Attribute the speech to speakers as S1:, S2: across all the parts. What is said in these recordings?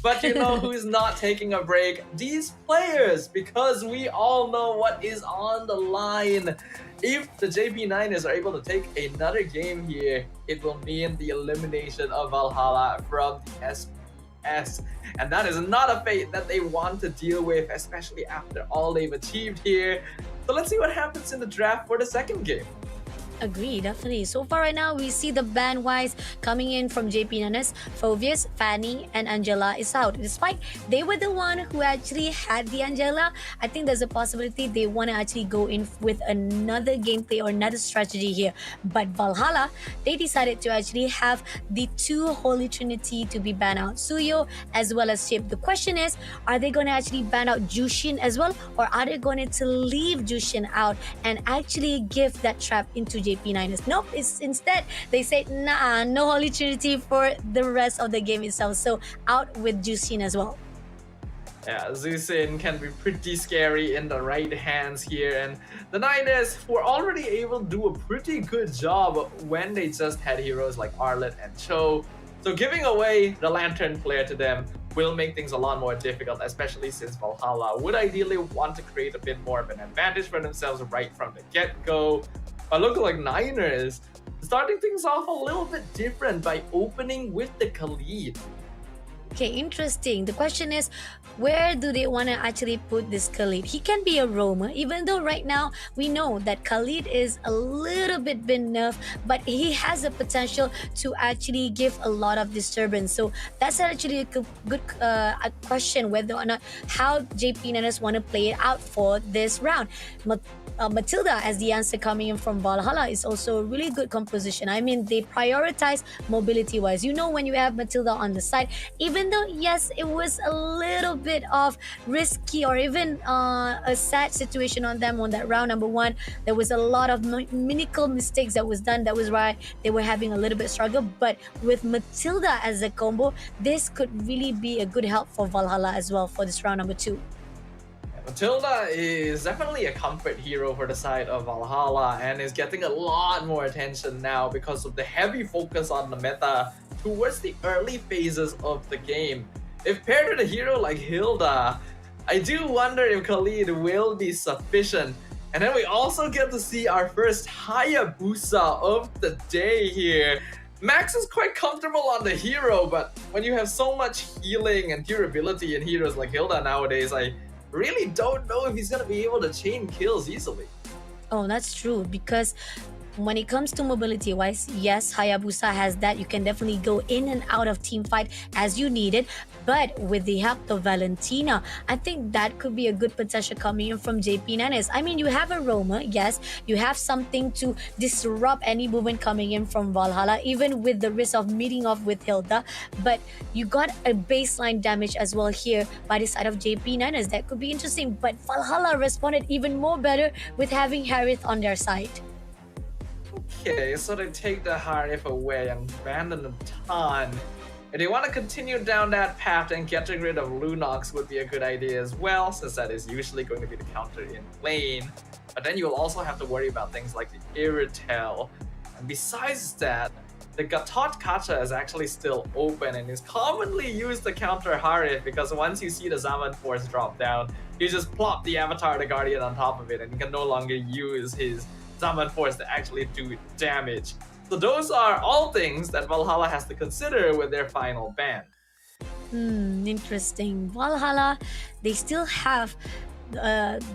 S1: But you know who's not taking a break? These players, because we all know what is on the line. If the JP9ers are able to take another game here, it will mean the elimination of Valhalla from the SPS. And that is not a fate that they want to deal with, especially after all they've achieved here. So let's see what happens in the draft for the second game.
S2: Agree, definitely. So far right now, we see the band wise coming in from JP Nanas, Phovius, Fanny, and Angela is out. Despite they were the one who actually had the Angela, I think there's a possibility they want to actually go in with another gameplay or another strategy here. But Valhalla, they decided to actually have the two Holy Trinity to be banned out, Suyo as well as Chip. The question is, are they going to actually ban out Jushin as well, or are they going to leave Jushin out and actually give that trap into JP9ers? Nope, it's instead they said nah, no Holy Trinity for the rest of the game itself. So out with Jushin as well.
S1: Yeah, Zusin can be pretty scary in the right hands here, and the Niners were already able to do a pretty good job when they just had heroes like Arlet and Cho. So giving away the Lantern Flare to them will make things a lot more difficult, especially since Valhalla would ideally want to create a bit more of an advantage for themselves right from the get-go. But look like Niners starting things off a little bit different by opening with the Khalid.
S2: Okay, interesting. The question is, where do they want to actually put this Khalid? He can be a roamer, even though right now we know that Khalid is a little bit been nerfed, but he has the potential to actually give a lot of disturbance. So that's actually a good a question whether or not how JP Nanas want to play it out for this round. Matilda as the answer coming in from Valhalla is also a really good composition. I mean, they prioritize mobility wise. You know, when you have Matilda on the side, even though, yes, it was a little bit of risky or even a sad situation on them on that round number one, there was a lot of minimal mistakes that was done. That was why they were having a little bit struggle. But with Matilda as a combo, this could really be a good help for Valhalla as well for this round number two.
S1: Matilda is definitely a comfort hero for the side of Valhalla and is getting a lot more attention now because of the heavy focus on the meta towards the early phases of the game. If paired with a hero like Hilda, I do wonder if Khalid will be sufficient. And then we also get to see our first Hayabusa of the day here. Max is quite comfortable on the hero, but when you have so much healing and durability in heroes like Hilda nowadays, I really don't know if he's going to be able to chain kills easily.
S2: Oh, that's true. Because when it comes to mobility wise, yes, Hayabusa has that. You can definitely go in and out of team fight as you need it. But with the help of Valentina, I think that could be a good potential coming in from JP Nanes. I mean, you have a roamer, yes, you have something to disrupt any movement coming in from Valhalla, even with the risk of meeting off with Hilda. But you got a baseline damage as well here by the side of JP Nanes. That could be interesting. But Valhalla responded even more better with having Harith on their side.
S1: Okay, so they take the Harif away and abandon the ton. If they want to continue down that path, then getting rid of Lunox would be a good idea as well, since that is usually going to be the counter in lane. But then you'll also have to worry about things like the Irritel. And besides that, the Gatot Kata is actually still open and is commonly used to counter Harith because once you see the Zaman Force drop down, you just plop the Avatar of the Guardian on top of it and you can no longer use his Zaman Force to actually do damage. So those are all things that Valhalla has to consider with their final ban.
S2: Interesting. Valhalla, they still have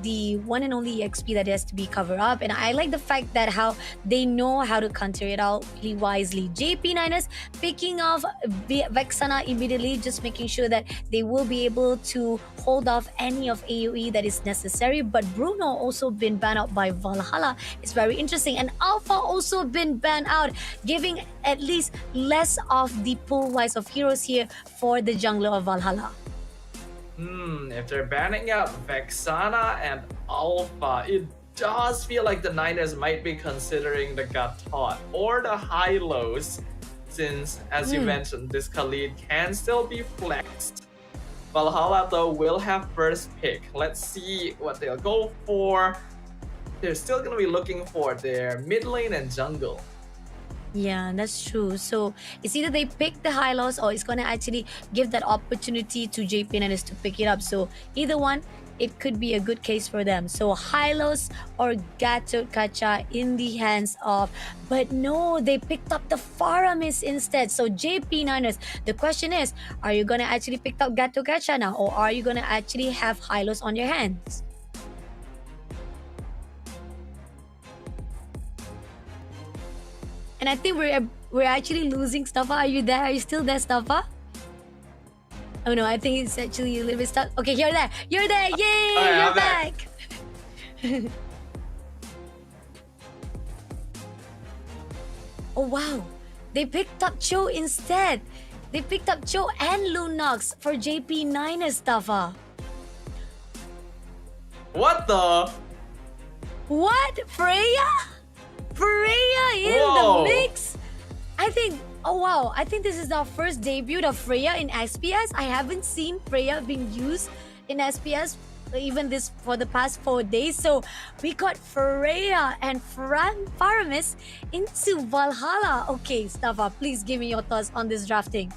S2: the one and only XP that has to be covered up, and I like the fact that how they know how to counter it out really wisely. JP9ers picking off Vexana immediately, just making sure that they will be able to hold off any of AoE that is necessary. But Bruno also been banned out by Valhalla. It's very interesting, and Alpha also been banned out, giving at least less of the pool wise of heroes here for the jungler of Valhalla.
S1: If they're banning out Vexana and Alpha, it does feel like the Niners might be considering the Gatot or the Hylos, since, as you mentioned, this Khalid can still be flexed. Valhalla, though, will have first pick. Let's see what they'll go for. They're still going to be looking for their mid lane and jungle.
S2: Yeah, that's true. So it's either they pick the high loss or it's gonna actually give that opportunity to JP Niners to pick it up. So either one, it could be a good case for them. So high loss or Gato Kacha in the hands of, but no, they picked up the Faramis instead. So JP Niners, the question is, are you gonna actually pick up Gato Kacha now, or are you gonna actually have high loss on your hands? And I think we're actually losing Stuffa. Are you there? Are you still there, Stuffa? Oh no, I think it's actually a little bit stuck. Okay, you're there. You're there. Yay!
S1: Okay,
S2: You're
S1: I'm back.
S2: back. Oh wow. They picked up Cho instead. They picked up Cho and Lunox for JP9 as Stuffa.
S1: What the?
S2: What? Freya? Freya in
S1: Whoa.
S2: the mix? I think, oh wow, I think this is our first debut of Freya in SPS. I haven't seen Freya being used in SPS even this for the past 4 days. So we got Freya and Faramis into Valhalla. Okay, Staffa, please give me your thoughts on this drafting.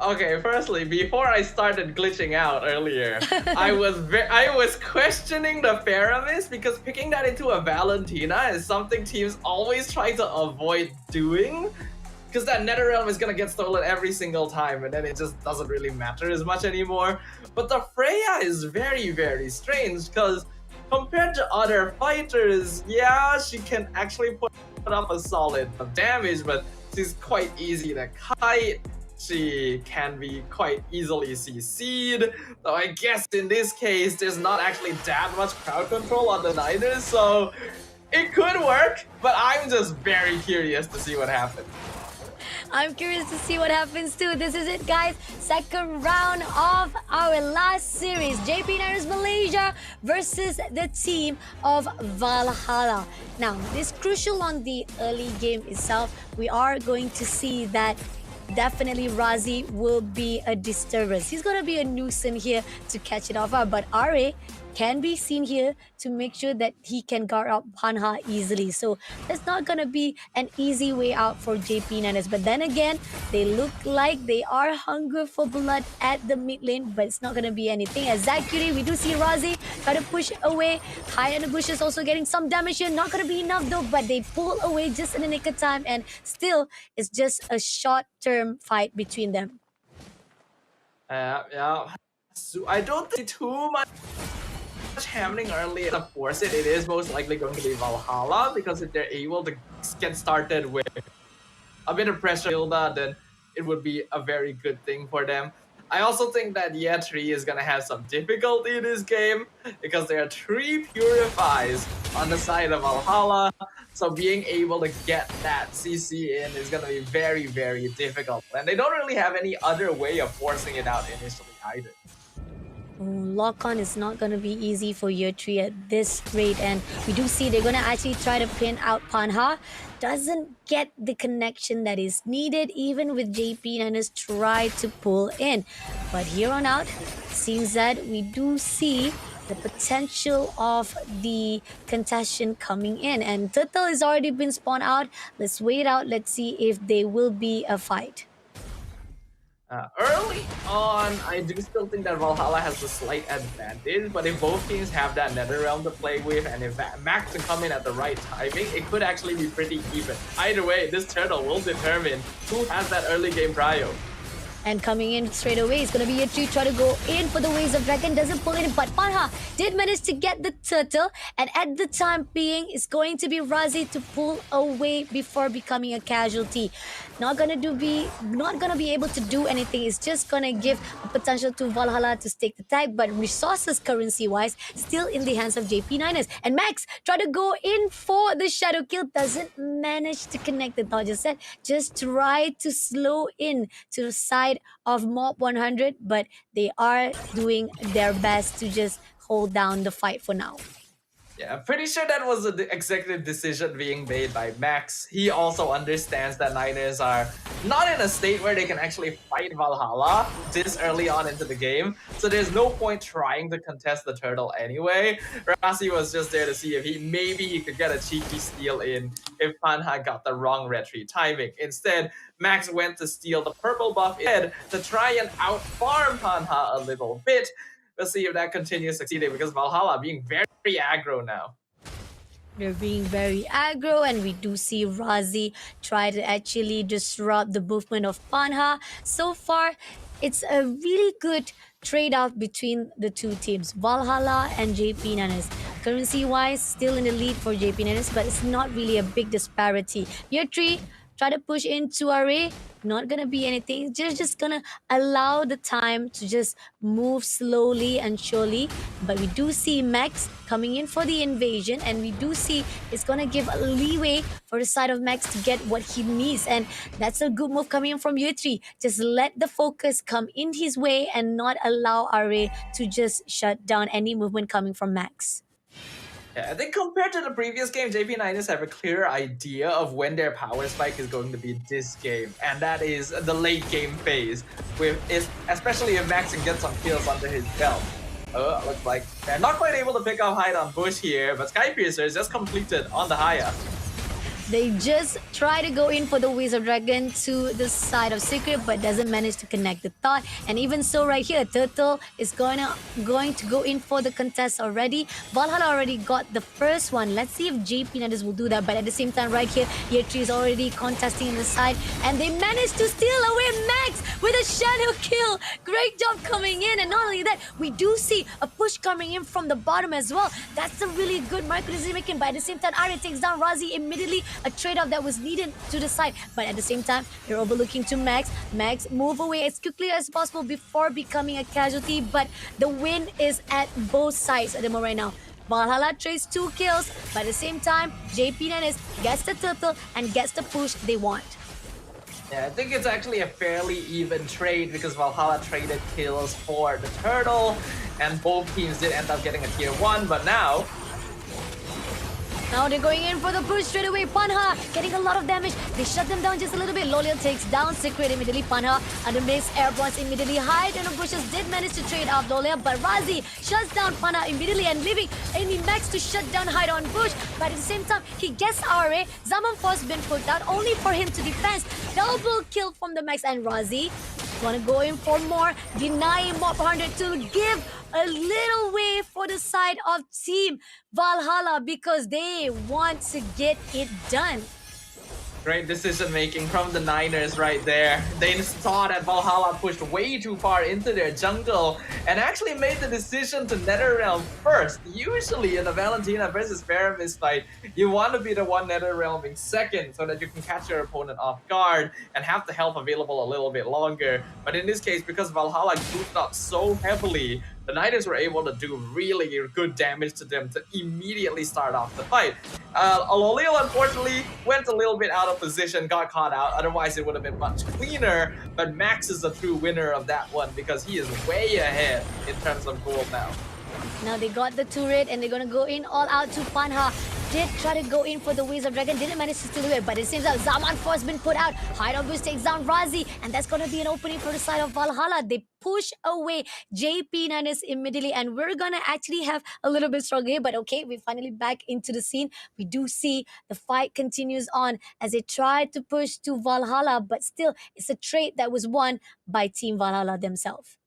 S1: Okay, firstly, before I started glitching out earlier, I was questioning the Faramis because picking that into a Valentina is something teams always try to avoid doing. Because that Netherrealm is gonna get stolen every single time, and then it just doesn't really matter as much anymore. But the Freya is very, very strange, because compared to other fighters, yeah, she can actually put up a solid damage, but she's quite easy to kite. She can be quite easily CC'd, so I guess in this case, there's not actually that much crowd control on the Niners, so it could work, but I'm just very curious to see what happens.
S2: I'm curious to see what happens too. This is it, guys. Second round of our last series. JP Niners Malaysia versus the team of Valhalla. Now, this crucial on the early game itself. We are going to see that definitely Razi will be a disturbance. He's going to be a nuisance here to catch it off. But RA can be seen here to make sure that he can guard up Panha easily. So that's not going to be an easy way out for JP Niners. But then again, they look like they are hungry for blood at the mid lane, but it's not going to be anything. As Zakuri, we do see Razi try to push away. High in the bushes also getting some damage here. Not going to be enough though, but they pull away just in the nick of time, and still it's just a short-term fight between them.
S1: Yeah. So I don't see too much happening early to force it. It is most likely going to be Valhalla, because if they're able to get started with a bit of pressure, Hilda, then it would be a very good thing for them. I also think that Yetri is going to have some difficulty in this game, because there are 3 Purifies on the side of Valhalla, so being able to get that CC in is going to be very, very difficult. And they don't really have any other way of forcing it out initially either.
S2: Lock on is not going to be easy for year 3 at this rate, and we do see they're going to actually try to pin out Panha. Doesn't get the connection that is needed, even with JP Niners try to pull in. But here on out, seems that we do see the potential of the contestant coming in, and Turtle has already been spawned out. Let's wait out. Let's see if there will be a fight.
S1: Early on, I do still think that Valhalla has a slight advantage, but if both teams have that Netherrealm to play with, and if Max can come in at the right timing, it could actually be pretty even. Either way, this turtle will determine who has that early game prio.
S2: And coming in straight away, it's going to be a 3, try to go in for the Waves of Dragon, doesn't pull in, but Panha did manage to get the turtle, and at the time being, it's going to be Razi to pull away before becoming a casualty. Not gonna be able to do anything. It's just gonna give a potential to Valhalla to stake the tag, but resources currency-wise still in the hands of JP Niners. And Max try to go in for the shadow kill, doesn't manage to connect the dodger set. Just try to slow in to the side of Mob 100, but they are doing their best to just hold down the fight for now.
S1: Yeah, I'm pretty sure that was an executive decision being made by Max. He also understands that Niners are not in a state where they can actually fight Valhalla this early on into the game, so there's no point trying to contest the turtle anyway. Rasi was just there to see if maybe he could get a cheeky steal in if Panha got the wrong retreat timing. Instead, Max went to steal the purple buff instead to try and outfarm Panha a little bit. Let's see if that continues succeeding because Valhalla being very aggro now.
S2: They're being very aggro, and we do see Razi try to actually disrupt the movement of Panha. So far, it's a really good trade-off between the two teams, Valhalla and JP Nanas. Currency-wise, still in the lead for JP Nanas, but it's not really a big disparity. Year 3, try to push into array, not gonna be anything. Just gonna allow the time to just move slowly and surely. But we do see Max coming in for the invasion, and we do see it's gonna give a leeway for the side of Max to get what he needs. And that's a good move coming in from year 3. Just let the focus come in his way and not allow array to just shut down any movement coming from Max.
S1: Yeah, I think compared to the previous game, JP Niners have a clear idea of when their power spike is going to be this game, and that is the late game phase, especially if Max can get some kills under his belt. Looks like they're not quite able to pick up height on Bush here, but Skypiercer is just completed on the Haya.
S2: They just try to go in for the Wizard Dragon to the side of Secret, but doesn't manage to connect the thought. And even so, right here, Turtle is going to go in for the contest already. Valhalla already got the first one. Let's see if JP Nadas will do that. But at the same time, right here, Year 3 is already contesting in the side, and they managed to steal away Max with a shadow kill. Great job coming in, and not only that, we do see a push coming in from the bottom as well. That's a really good market decision making. But at the same time, Ari takes down Razi immediately. A trade-off that was needed to the side, but at the same time, they're overlooking to Max. Max move away as quickly as possible before becoming a casualty, but the win is at both sides at the moment right now. Valhalla trades 2 kills, but at the same time, JP Nanas gets the turtle and gets the push they want.
S1: Yeah, I think it's actually a fairly even trade because Valhalla traded kills for the turtle, and both teams did end up getting a tier 1, but now
S2: they're going in for the push straight away. Panha getting a lot of damage. They shut them down just a little bit. Loliel takes down Secret immediately. Panha under mix airborns immediately. Hide and the bushes did manage to trade off Loliel, but Razi shuts down Panha immediately and leaving Amy Max to shut down Hide on Bush. But at the same time, he gets RA. Zaman Force been put down only for him to defense. Double kill from the Max, and Razi want to go in for more, denying Mob 100 to give a little way for the side of Team Valhalla because they want to get it done.
S1: Great decision making from the Niners right there. They saw that Valhalla pushed way too far into their jungle and actually made the decision to NetherRealm first. Usually in a Valentina versus Faramis fight, you want to be the one NetherRealming second so that you can catch your opponent off guard and have the health available a little bit longer. But in this case, because Valhalla goofed up so heavily, the Niners were able to do really good damage to them to immediately start off the fight. Loliel unfortunately went a little bit out of position, got caught out, otherwise it would have been much cleaner, but Max is the true winner of that one because he is way ahead in terms of gold now.
S2: Now they got the turret and they're gonna go in all out to Panha. Did try to go in for the Wizard Dragon, didn't manage to steal it, but it seems that Zaman Force been put out. Hide on Bush takes down Razi, and that's gonna be an opening for the side of Valhalla. They push away JP Nanas immediately, and we're gonna actually have a little bit struggle here, but okay, we're finally back into the scene. We do see the fight continues on as they try to push to Valhalla, but still, it's a trade that was won by Team Valhalla themselves.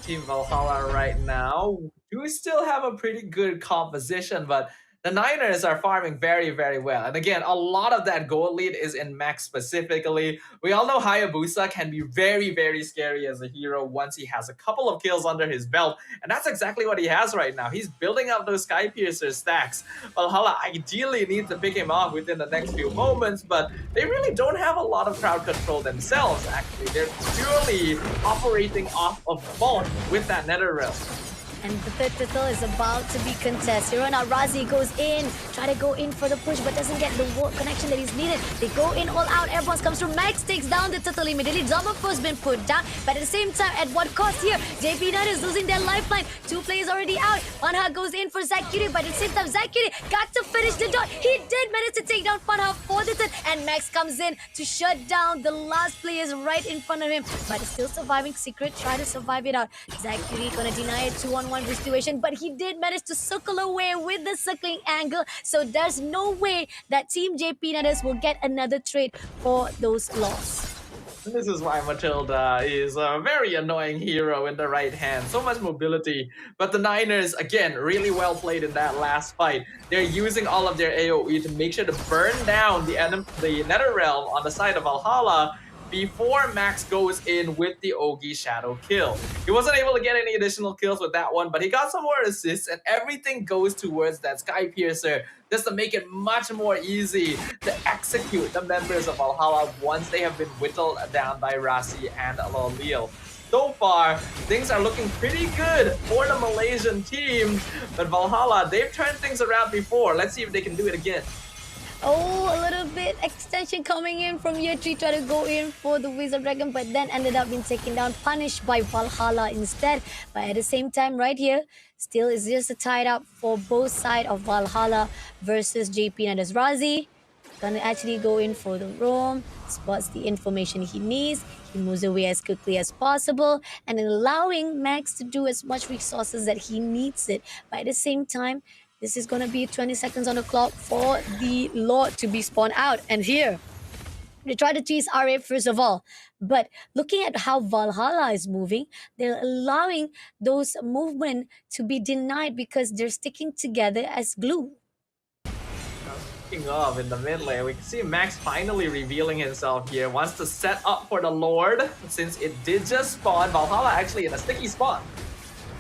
S1: Team Valhalla right now do still have a pretty good composition, but the Niners are farming very, very well. And again, a lot of that gold lead is in Max specifically. We all know Hayabusa can be very, very scary as a hero once he has a couple of kills under his belt. And that's exactly what he has right now. He's building up those Skypiercer stacks. Valhalla ideally needs to pick him off within the next few moments, but they really don't have a lot of crowd control themselves, actually. They're purely operating off of vault with that NetherRealm.
S2: And the third turtle is about to be contested. Here on out, Razi goes in, try to go in for the push, but doesn't get the connection that is needed. They go in all out. Airboss comes through. Max takes down the turtle immediately. Zombie been put down, but at the same time, at what cost here? JP9 is losing their lifeline. 2 players already out. Panha goes in for Zakiri, but at the same time, Zakiri got to finish the dot. He did manage to take down Panha for the turn, and Max comes in to shut down the last players right in front of him, but still surviving. Secret try to survive it out. Zakiri gonna deny a 2-on-1 situation, but he did manage to circle away with the circling angle, so there's no way that Team JP Niners will get another trade for those loss.
S1: This is why Matilda is a very annoying hero in the right hand. So much mobility. But the Niners, again, really well played in that last fight. They're using all of their AoE to make sure to burn down the Nether Realm on the side of Valhalla before Max goes in with the Ogi Shadow kill. He wasn't able to get any additional kills with that one, but he got some more assists, and everything goes towards that Sky Piercer just to make it much more easy to execute the members of Valhalla once they have been whittled down by Rasi and Lolil. So far, things are looking pretty good for the Malaysian team, but Valhalla, they've turned things around before. Let's see if they can do it again.
S2: Oh, a little bit extension coming in from year 3, try to go in for the Wizard Dragon, but then ended up being taken down, punished by Valhalla instead. But at the same time, right here, still is just a tied up for both sides of Valhalla versus JP Niners. Razi gonna actually go in for the roam, spots the information he needs, he moves away as quickly as possible, and then allowing Max to do as much resources that he needs it. But at the same time, this is going to be 20 seconds on the clock for the Lord to be spawned out. And here, they try to chase RA first of all. But looking at how Valhalla is moving, they're allowing those movement to be denied because they're sticking together as glue.
S1: Speaking of, in the mid lane, we can see Max finally revealing himself here. Wants to set up for the Lord, since it did just spawn. Valhalla actually in a sticky spot.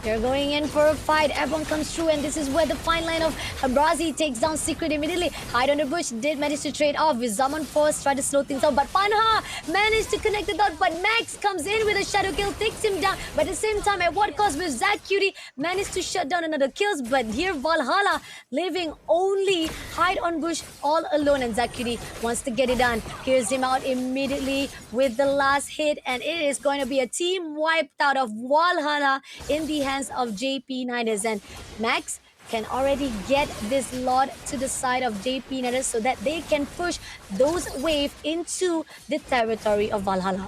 S2: They're going in for a fight. Everyone comes through, and this is where the fine line of Brazi takes down Secret immediately. Hide on the bush, did manage to trade off with Zaman Force, try to slow things down, but Panha managed to connect the dot, but Max comes in with a shadow kill, takes him down, but at the same time, at what cost with Zach Cutie, managed to shut down another kills, but here Valhalla leaving only Hide on bush all alone, and Zach Cutie wants to get it done. Hears him out immediately with the last hit, and it is going to be a team wiped out of Valhalla in the hands of JP Niners, and Max can already get this lot to the side of JP Niners so that they can push those waves into the territory of Valhalla.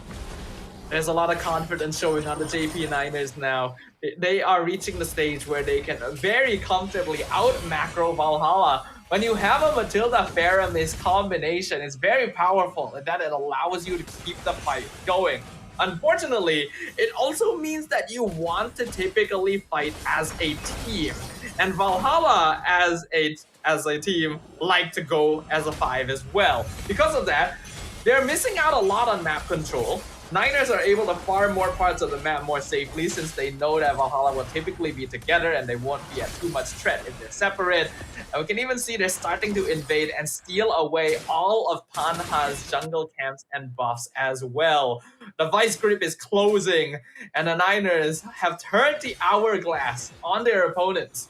S1: There's a lot of confidence showing on the JP Niners now. They are reaching the stage where they can very comfortably out macro Valhalla. When you have a Matilda Faramis combination, it's very powerful in that it allows you to keep the fight going. Unfortunately, it also means that you want to typically fight as a team. And Valhalla as a team like to go as a 5 as well. Because of that, they're missing out a lot on map control. Niners are able to farm more parts of the map more safely since they know that Valhalla will typically be together and they won't be at too much threat if they're separate. And we can even see they're starting to invade and steal away all of Panha's jungle camps and buffs as well. The Vice Grip is closing, and the Niners have turned the hourglass on their opponents.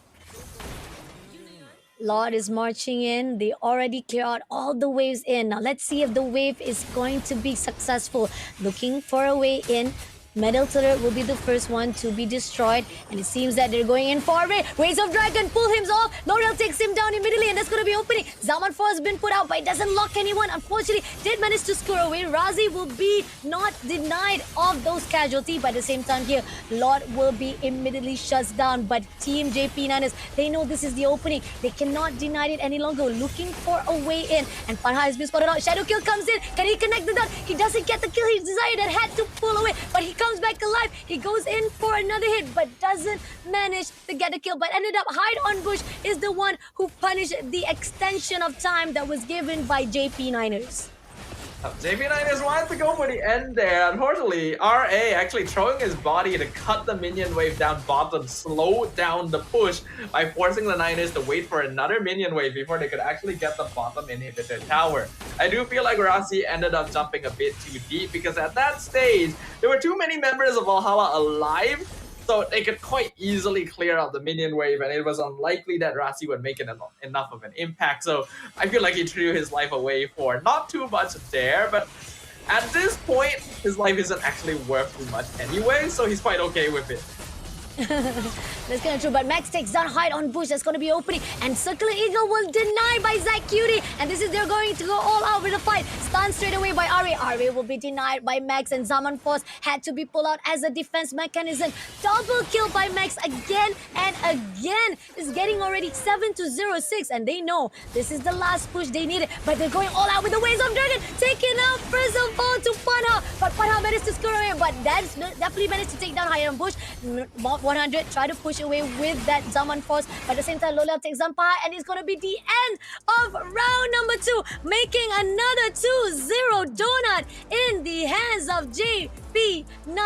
S2: Lord is marching in. They already clear out all the waves in. Now let's see if the wave is going to be successful. Looking for a way in. Metal turret will be the first one to be destroyed, and it seems that they're going in for it. Rays of Dragon pull him off. L'Oreal takes him down immediately, and that's going to be opening. Zaman 4 has been put out, but it doesn't lock anyone. Unfortunately, did manage to score away. Razi will be not denied of those casualties, but at the same time here, Lord will be immediately shut down. But Team JP Niners, they know this is the opening. They cannot deny it any longer. Looking for a way in, and Panha has been spotted out. Shadow kill comes in. Can he connect the dot? He doesn't get the kill he desired and had to pull away, but he comes back alive. He goes in for another hit, but doesn't manage to get a kill. But ended up Hide on Bush is the one who punished the extension of time that was given by JP Niners.
S1: JP Niners wanted to go for the end there. Unfortunately, RA actually throwing his body to cut the minion wave down bottom, slow down the push by forcing the Niners to wait for another minion wave before they could actually get the bottom inhibitor tower. I do feel like Rasi ended up jumping a bit too deep because at that stage, there were too many members of Valhalla alive. So they could quite easily clear out the minion wave, and it was unlikely that Rasi would make enough of an impact. So I feel like he threw his life away for not too much there, but at this point, his life isn't actually worth too much anyway, so he's quite okay with it.
S2: That's kind of true, but Max takes down Hyde on Bush. That's going to be opening, and Circular Eagle will deny by Zack Cutie, and this is they're going to go all out with the fight. Stunned straight away by Ari. Ari will be denied by Max, and Zaman Force had to be pulled out as a defense mechanism. Double kill by Max again and again. Is getting already 7-0-6, and they know this is the last push they needed, but they're going all out with the Waves of Dragon, taking out Prism Ball to Panha, but Panha managed to score away, but that's definitely managed to take down Hyde on Bush. 100, try to push away with that Zaman Force, but at the same time Lola takes down Panha, and it's going to be the end of round number 2, making another 2-0 donut in the hands of JP9.